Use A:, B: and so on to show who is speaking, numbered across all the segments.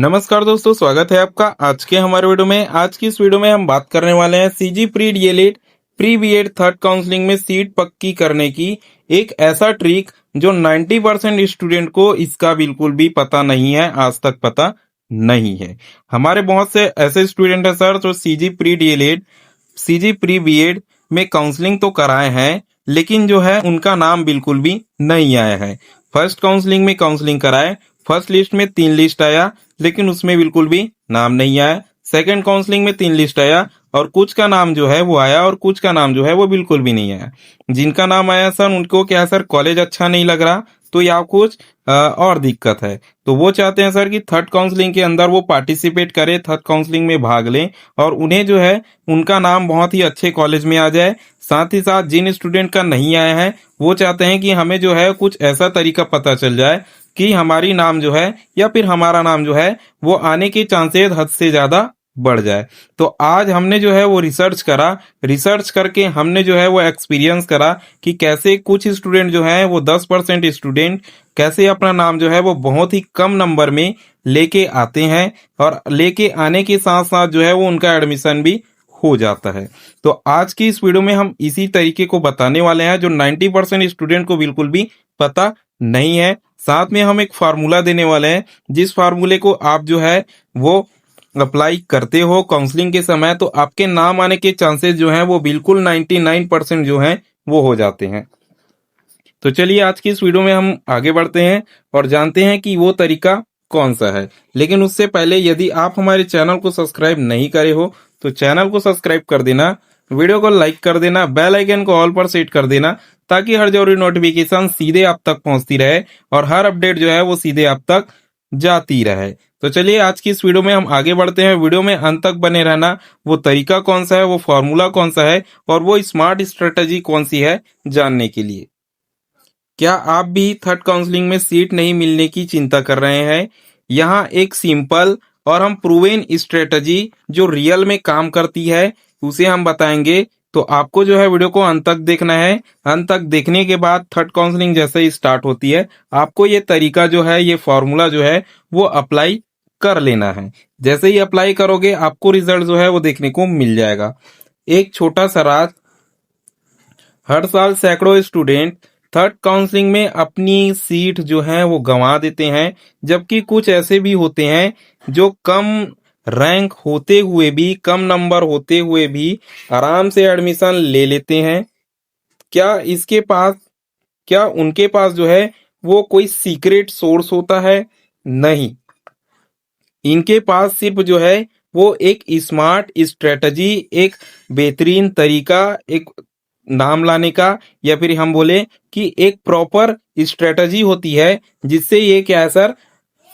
A: नमस्कार दोस्तों, स्वागत है आपका आज के हमारे वीडियो में। आज की इस वीडियो में हम बात करने वाले हैं CG pre DElEd pre BEd third counselling में सीट पक्की करने की एक ऐसा ट्रिक जो 90% स्टूडेंट को इसका बिल्कुल भी पता नहीं है, आज तक पता नहीं है। हमारे बहुत से ऐसे स्टूडेंट हैं सर जो CG pre DElEd CG pre BEd में काउंसलिंग तो कराए हैं, लेकिन जो है उनका नाम बिल्कुल भी नहीं आया है। फर्स्ट काउंसलिंग में काउंसलिंग कराए, फर्स्ट लिस्ट में 3 लिस्ट आया, लेकिन उसमें बिल्कुल भी नाम नहीं आया। सेकंड काउंसलिंग में 3 लिस्ट आया और कुछ का नाम जो है वो आया और कुछ का नाम जो है वो बिल्कुल भी नहीं आया। जिनका नाम आया सर उनको क्या सर कॉलेज अच्छा नहीं लग रहा तो या कुछ और दिक्कत है, तो वो चाहते हैं सर कि थर्ड काउंसलिंग के अंदर वो पार्टिसिपेट करे, थर्ड काउंसलिंग में भाग लें और उन्हें जो है उनका नाम बहुत ही अच्छे कॉलेज में आ जाए। साथ ही साथ जिन स्टूडेंट का नहीं आया है वो चाहते हैं कि हमें जो है कुछ ऐसा तरीका पता चल जाए कि हमारी नाम जो है या फिर हमारा नाम जो है वो आने के चांसेस हद से ज्यादा बढ़ जाए। तो आज हमने जो है वो रिसर्च करा, रिसर्च करके हमने जो है वो एक्सपीरियंस करा कि कैसे कुछ स्टूडेंट जो है वो 10% स्टूडेंट कैसे अपना नाम जो है वो बहुत ही कम नंबर में लेके आते हैं और लेके आने के साथ साथ जो है वो उनका एडमिशन भी हो जाता है। तो आज की इस वीडियो में हम इसी तरीके को बताने वाले हैं जो 90% स्टूडेंट को बिल्कुल भी पता नहीं है। साथ में हम एक फार्मूला देने वाले हैं, जिस फार्मूले को आप जो है वो अप्लाई करते हो काउंसलिंग के समय तो आपके नाम आने के चांसेस जो हैं वो बिल्कुल 99% जो हैं वो हो जाते हैं। तो चलिए आज की इस वीडियो में हम आगे बढ़ते हैं और जानते हैं कि वो तरीका कौन सा है। लेकिन उससे पहले यदि आप हमारे चैनल को सब्सक्राइब नहीं करे हो तो चैनल को सब्सक्राइब कर देना, वीडियो को लाइक कर देना, बेल आइकन को ऑल पर सेट कर देना ताकि हर जरूरी नोटिफिकेशन सीधे आप तक पहुंचती रहे और हर अपडेट जो है वो सीधे आप तक जाती रहे। तो चलिए आज की इस वीडियो में हम आगे बढ़ते हैं। वीडियो में अंत तक बने रहना, वो तरीका कौन सा है, वो फॉर्मूला कौन सा है और वो स्मार्ट स्ट्रेटजी कौन सी है जानने के लिए। क्या आप भी थर्ड काउंसलिंग में सीट नहीं मिलने की चिंता कर रहे हैं? यहाँ एक सिंपल और हम प्रूवन स्ट्रेटजी जो रियल में काम करती है उसे हम बताएंगे। तो आपको जो है वीडियो को अंत तक देखना है। अंत तक देखने के बाद थर्ड काउंसलिंग जैसे ही स्टार्ट होती है आपको ये तरीका जो है, ये फॉर्मूला जो है वो अप्लाई कर लेना है। जैसे ही अप्लाई करोगे आपको रिजल्ट जो है वो देखने को मिल जाएगा। एक छोटा सा राज, हर साल सैकड़ों स्टूडेंट थर्ड काउंसलिंग में अपनी सीट जो है वो गंवा देते हैं, जबकि कुछ ऐसे भी होते हैं जो कम रैंक होते हुए भी, कम नंबर होते हुए भी आराम से एडमिशन ले लेते हैं। क्या इसके पास, क्या उनके पास जो है वो कोई सीक्रेट सोर्स होता है? नहीं, इनके पास सिर्फ जो है वो एक स्मार्ट स्ट्रेटजी, एक बेहतरीन तरीका, एक नाम लाने का या फिर हम बोले कि एक प्रॉपर स्ट्रेटजी होती है जिससे ये क्या है सर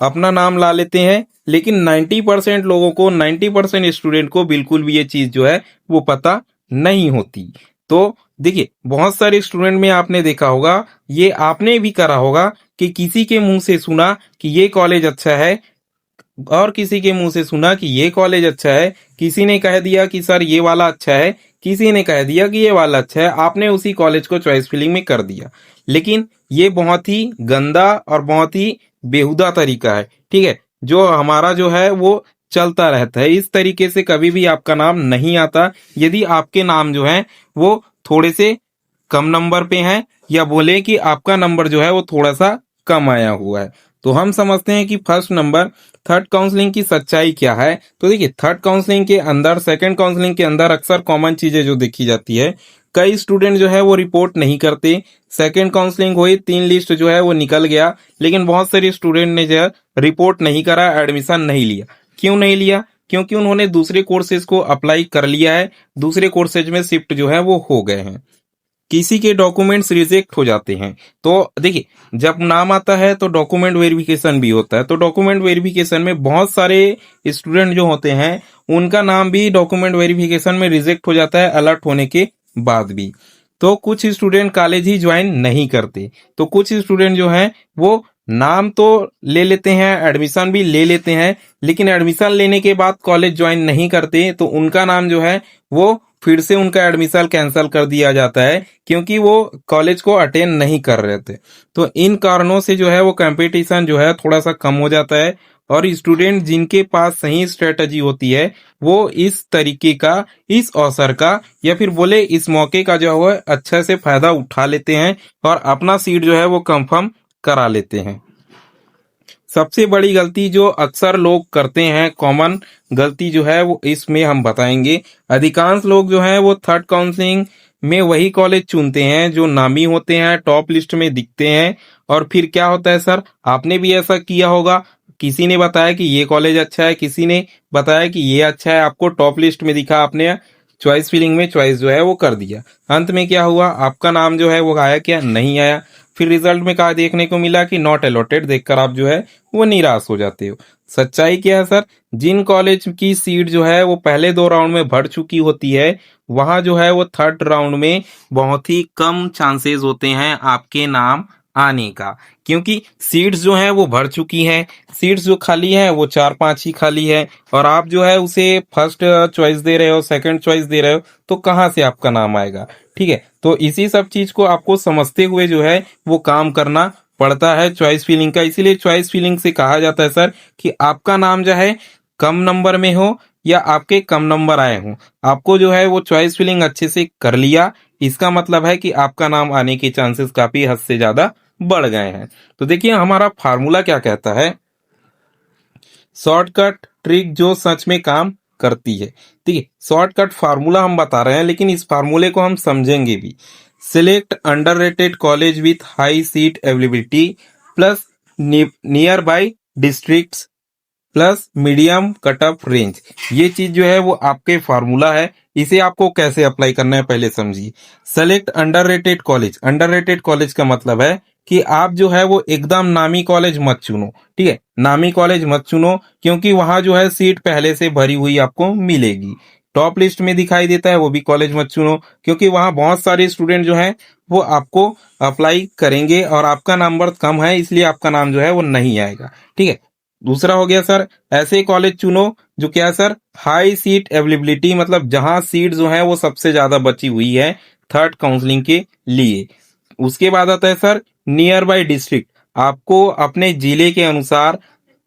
A: अपना नाम ला लेते हैं। लेकिन 90% लोगों को, 90% स्टूडेंट को बिल्कुल भी ये चीज जो है वो पता नहीं होती। तो देखिए बहुत सारे स्टूडेंट में आपने देखा होगा, ये आपने भी करा होगा कि किसी के मुंह से सुना कि ये कॉलेज अच्छा है और किसी के मुंह से सुना कि ये कॉलेज अच्छा है, किसी ने कह दिया कि सर ये वाला अच्छा है, किसी ने कह दिया कि ये वाला अच्छा है, आपने उसी कॉलेज को चॉइस फिलिंग में कर दिया। लेकिन ये बहुत ही गंदा और बहुत ही बेहुदा तरीका है, ठीक है, जो हमारा जो है वो चलता रहता है। इस तरीके से कभी भी आपका नाम नहीं आता यदि आपके नाम जो है वो थोड़े से कम नंबर पे हैं या बोले कि आपका नंबर जो है वो थोड़ा सा कम आया हुआ है। तो हम समझते हैं कि फर्स्ट नंबर थर्ड काउंसलिंग की सच्चाई क्या है। तो देखिए थर्ड काउंसलिंग के अंदर, सेकंड काउंसलिंग के अंदर अक्सर कॉमन चीजें जो देखी जाती है, कई स्टूडेंट जो है वो रिपोर्ट नहीं करते। सेकंड काउंसलिंग हुई, 3 लिस्ट जो है वो निकल गया, लेकिन बहुत सारे स्टूडेंट ने जो है रिपोर्ट नहीं करा, एडमिशन नहीं लिया। क्यों नहीं लिया? क्योंकि उन्होंने दूसरे कोर्सेज को अप्लाई कर लिया है, दूसरे कोर्सेज में शिफ्ट जो है वो हो गए हैं, किसी के डॉक्यूमेंट्स रिजेक्ट हो जाते हैं। तो देखिए जब नाम आता है तो डॉक्यूमेंट वेरिफिकेशन भी होता है, तो डॉक्यूमेंट वेरिफिकेशन में बहुत सारे स्टूडेंट जो होते हैं उनका नाम भी डॉक्यूमेंट वेरिफिकेशन में रिजेक्ट हो जाता है अलर्ट होने के बाद भी। तो कुछ स्टूडेंट कॉलेज ही ज्वाइन नहीं करते, तो कुछ स्टूडेंट जो हैं वो नाम तो ले लेते हैं, एडमिशन भी ले लेते हैं, लेकिन एडमिशन लेने के बाद कॉलेज ज्वाइन नहीं करते, तो उनका नाम जो है वो फिर से उनका एडमिशन कैंसिल कर दिया जाता है क्योंकि वो कॉलेज को अटेंड नहीं कर रहे थे। तो इन कारणों से जो है वो कंपटीशन जो है थोड़ा सा कम हो जाता है और स्टूडेंट जिनके पास सही स्ट्रेटजी होती है वो इस तरीके का, इस अवसर का या फिर बोले इस मौके का जो है अच्छे से फायदा उठा लेते हैं और अपना सीट जो है वो कंफर्म करा लेते हैं। सबसे बड़ी गलती जो अक्सर लोग करते हैं, कॉमन गलती जो है वो इसमें हम बताएंगे। अधिकांश लोग जो है वो थर्ड काउंसलिंग में वही कॉलेज चुनते हैं जो नामी होते हैं, टॉप लिस्ट में दिखते हैं। और फिर क्या होता है सर, आपने भी ऐसा किया होगा, किसी ने बताया कि ये कॉलेज अच्छा है, किसी ने बताया कि ये अच्छा है, आपको टॉप लिस्ट में दिखा, आपने चॉइस फिलिंग में चॉइस जो है वो कर दिया। अंत में क्या हुआ, आपका नाम जो है वो आया क्या, नहीं आया। फिर रिजल्ट में कहा देखने को मिला कि नॉट अलॉटेड, देखकर आप जो है वो निराश हो जाते हो। सच्चाई क्या है सर, जिन कॉलेज की सीट जो है वो पहले 2 राउंड में भर चुकी होती है, वहां जो है वो थर्ड राउंड में बहुत ही कम चांसेस होते हैं आपके नाम आने का, क्योंकि सीट्स जो हैं वो भर चुकी हैं। सीट्स जो खाली है वो 4-5 ही खाली है और आप जो है उसे फर्स्ट चॉइस दे रहे हो, सेकंड चॉइस दे रहे हो, तो कहाँ से आपका नाम आएगा। ठीक है, तो इसी सब चीज को आपको समझते हुए जो है वो काम करना पड़ता है चॉइस फिलिंग का। इसीलिए चॉइस फिलिंग से कहा जाता है सर कि आपका नाम जो है कम नंबर में हो या आपके कम नंबर आए हों, आपको जो है वो चॉइस फिलिंग अच्छे से कर लिया, इसका मतलब है कि आपका नाम आने के चांसेस काफी हद से ज्यादा बढ़ गए हैं। तो देखिए हमारा फार्मूला क्या कहता है, शॉर्टकट ट्रिक जो सच में काम करती है। ठीक है, शॉर्टकट फार्मूला हम बता रहे हैं लेकिन इस फार्मूले को हम समझेंगे भी। Select underrated college with high seat availability plus near by districts plus medium cut off range, ये चीज जो है वो आपके फार्मूला है। इसे आपको कैसे अप्लाई करना है पहले समझिए। Select underrated college, underrated college का मतलब है कि आप जो है वो एकदम नामी कॉलेज मत चुनो। ठीक है, नामी कॉलेज मत चुनो क्योंकि वहां जो है सीट पहले से भरी हुई आपको मिलेगी। टॉप लिस्ट में दिखाई देता है वो भी कॉलेज मत चुनो क्योंकि वहां बहुत सारे स्टूडेंट जो है वो आपको अप्लाई करेंगे और आपका नंबर कम है इसलिए आपका नाम जो है वो नहीं आएगा। ठीक है, दूसरा हो गया सर, ऐसे कॉलेज चुनो जो क्या है सर, हाई सीट अवेलेबिलिटी, मतलब जहां सीट जो है वो सबसे ज्यादा बची हुई है थर्ड काउंसलिंग के लिए। उसके बाद आता है सर नियर बाय डिस्ट्रिक्ट, आपको अपने जिले के अनुसार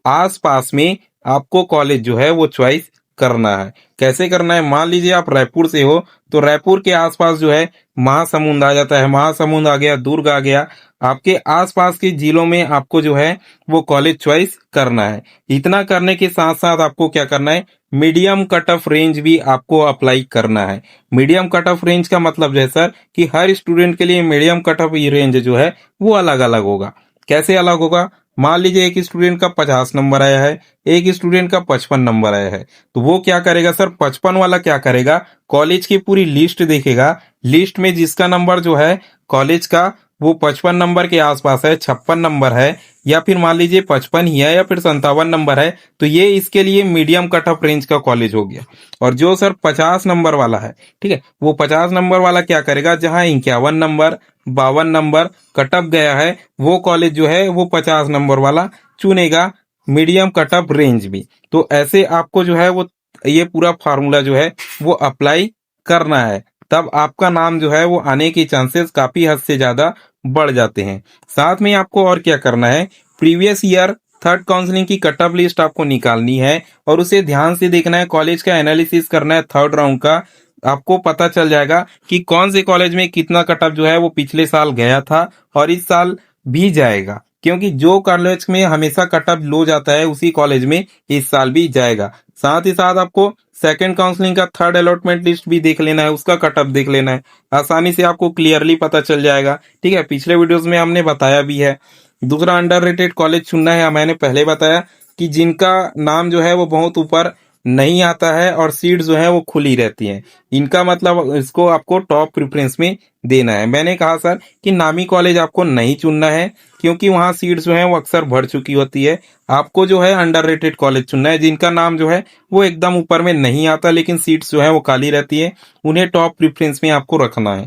A: आसपास में आपको कॉलेज जो है वो चॉइस करना है। कैसे करना है, मान लीजिए आप रायपुर से हो तो रायपुर के आसपास जो है महासमुंद आ जाता है, महासमुंद आ गया, दुर्ग आ गया, आपके आसपास के जिलों में आपको जो है वो कॉलेज चॉइस करना है। इतना करने के साथ साथ आपको क्या करना है, मीडियम कट ऑफ रेंज भी आपको अप्लाई करना है। मीडियम कट ऑफ रेंज का मतलब जो है सर कि हर स्टूडेंट के लिए मीडियम कट ऑफ रेंज जो है वो अलग अलग होगा। कैसे अलग होगा, मान लीजिए एक स्टूडेंट का 50 नंबर आया है, एक स्टूडेंट का 55 नंबर आया है, तो वो क्या करेगा सर, 55 वाला क्या करेगा, कॉलेज की पूरी लिस्ट देखेगा, लिस्ट में जिसका नंबर जो है कॉलेज का वो 55 नंबर के आसपास है, 56 नंबर है या फिर मान लीजिए 55 ही है या फिर 57 नंबर है, तो ये इसके लिए मीडियम कट ऑफ रेंज का कॉलेज हो गया। और जो सर 50 नंबर वाला है, ठीक है, वो 50 नंबर वाला क्या करेगा, जहां 51 नंबर 52 नंबर कट ऑफ गया है वो कॉलेज जो है वो 50 नंबर वाला चुनेगा, मीडियम कट ऑफ रेंज भी। तो ऐसे आपको जो है वो ये पूरा फार्मूला जो है वो अप्लाई करना है, तब आपका नाम जो है वो आने के चांसेस काफी हद से ज्यादा बढ़ जाते हैं। साथ में आपको और क्या करना है, प्रीवियस ईयर थर्ड काउंसलिंग की कट ऑफ लिस्ट आपको निकालनी है और उसे ध्यान से देखना है, कॉलेज का एनालिसिस करना है थर्ड राउंड का। आपको पता चल जाएगा कि कौन से कॉलेज में कितना कट ऑफ जो है वो पिछले साल गया था और इस साल भी जाएगा, क्योंकि जो कॉलेज में हमेशा कट ऑफ लो जाता है उसी कॉलेज में इस साल भी जाएगा। साथ ही साथ आपको सेकंड काउंसलिंग का थर्ड अलॉटमेंट लिस्ट भी देख लेना है, उसका कट ऑफ देख लेना है, आसानी से आपको क्लियरली पता चल जाएगा। ठीक है, पिछले वीडियोस में हमने बताया भी है। दूसरा अंडररेटेड कॉलेज चुनना है, मैंने पहले बताया कि जिनका नाम जो है वो बहुत ऊपर नहीं आता है और सीट जो है वो खुली रहती है, इनका मतलब इसको आपको टॉप प्रेफरेंस में देना है। मैंने कहा सर कि नामी कॉलेज आपको नहीं चुनना है क्योंकि वहां सीट जो है वो अक्सर भर चुकी होती है। आपको जो है अंडररेटेड कॉलेज चुनना है जिनका नाम जो है वो एकदम ऊपर में नहीं आता लेकिन सीट्स जो है वो खाली रहती है, उन्हें टॉप प्रेफरेंस में आपको रखना है।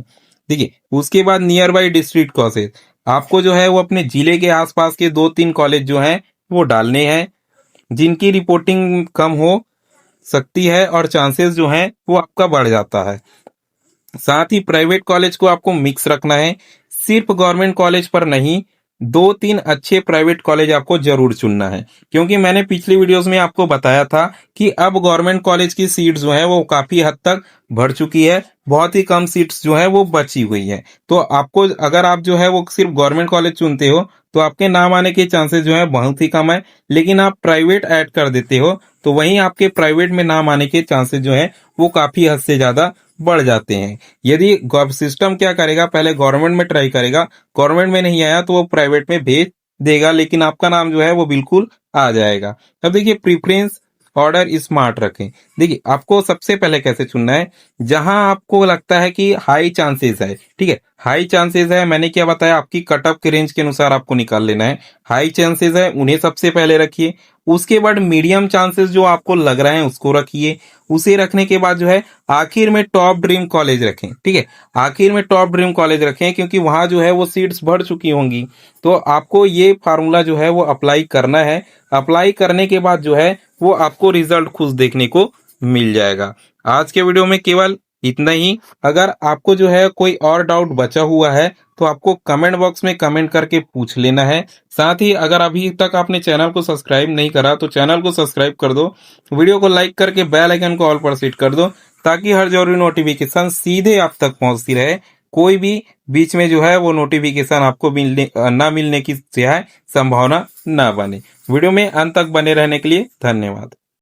A: ठीक है, उसके बाद नियर बाई डिस्ट्रिक्ट कॉलेज, आपको जो है वो अपने जिले के आसपास के 2-3 कॉलेज जो हैं वो डालने हैं जिनकी रिपोर्टिंग कम हो सकती है और चांसेस जो हैं वो आपका बढ़ जाता है। साथ ही प्राइवेट कॉलेज को आपको मिक्स रखना है, सिर्फ गवर्नमेंट कॉलेज पर नहीं 2-3 अच्छे प्राइवेट कॉलेज आपको जरूर चुनना है, क्योंकि मैंने पिछली वीडियोस में आपको बताया था कि अब गवर्नमेंट कॉलेज की सीट्स जो है वो काफी हद तक भर चुकी है, बहुत ही कम सीट्स जो है वो बची हुई है। तो आपको अगर आप जो है वो सिर्फ गवर्नमेंट कॉलेज चुनते हो तो आपके नाम आने के चांसेस जो है बहुत ही कम है, लेकिन आप प्राइवेट ऐड कर देते हो तो वहीं आपके प्राइवेट में नाम आने के चांसेस जो है वो काफी हद से ज्यादा बढ़ जाते हैं। यदि सिस्टम क्या करेगा, पहले गवर्नमेंट में ट्राई करेगा, गवर्नमेंट में नहीं आया तो वो प्राइवेट में भेज देगा, लेकिन आपका नाम जो है वो बिल्कुल आ जाएगा। अब देखिए प्रीफरेंस ऑर्डर स्मार्ट रखें। देखिए आपको सबसे पहले कैसे चुनना है, जहां आपको लगता है कि हाई चांसेस है, ठीक है, हाई चांसेस है, मैंने क्या बताया, आपकी कट ऑफ के रेंज के अनुसार आपको निकाल लेना है। हाई चांसेस है उन्हें सबसे पहले रखिए, उसके बाद मीडियम चांसेस जो आपको लग रहे हैं उसको रखिए, उसे रखने के बाद जो है आखिर में टॉप ड्रीम कॉलेज रखें, ठीक है, आखिर में टॉप ड्रीम कॉलेज रखें, क्योंकि वहां जो है वो सीट्स भर चुकी होंगी। तो आपको ये फार्मूला जो है वो अप्लाई करना है। अप्लाई करने के बाद जो है वो आपको रिजल्ट खुद देखने को मिल जाएगा। आज के वीडियो में केवल इतना ही। अगर आपको जो है कोई और डाउट बचा हुआ है तो आपको कमेंट बॉक्स में कमेंट करके पूछ लेना है। साथ ही अगर अभी तक आपने चैनल को सब्सक्राइब नहीं करा तो चैनल को सब्सक्राइब कर दो, वीडियो को लाइक करके बेल आइकन को ऑल पर सेट कर दो, ताकि हर जरूरी नोटिफिकेशन सीधे आप तक पहुंचती रहे। कोई भी बीच में जो है वो नोटिफिकेशन आपको ना मिलने की जो है संभावना ना बने। वीडियो में अंत तक बने रहने के लिए धन्यवाद।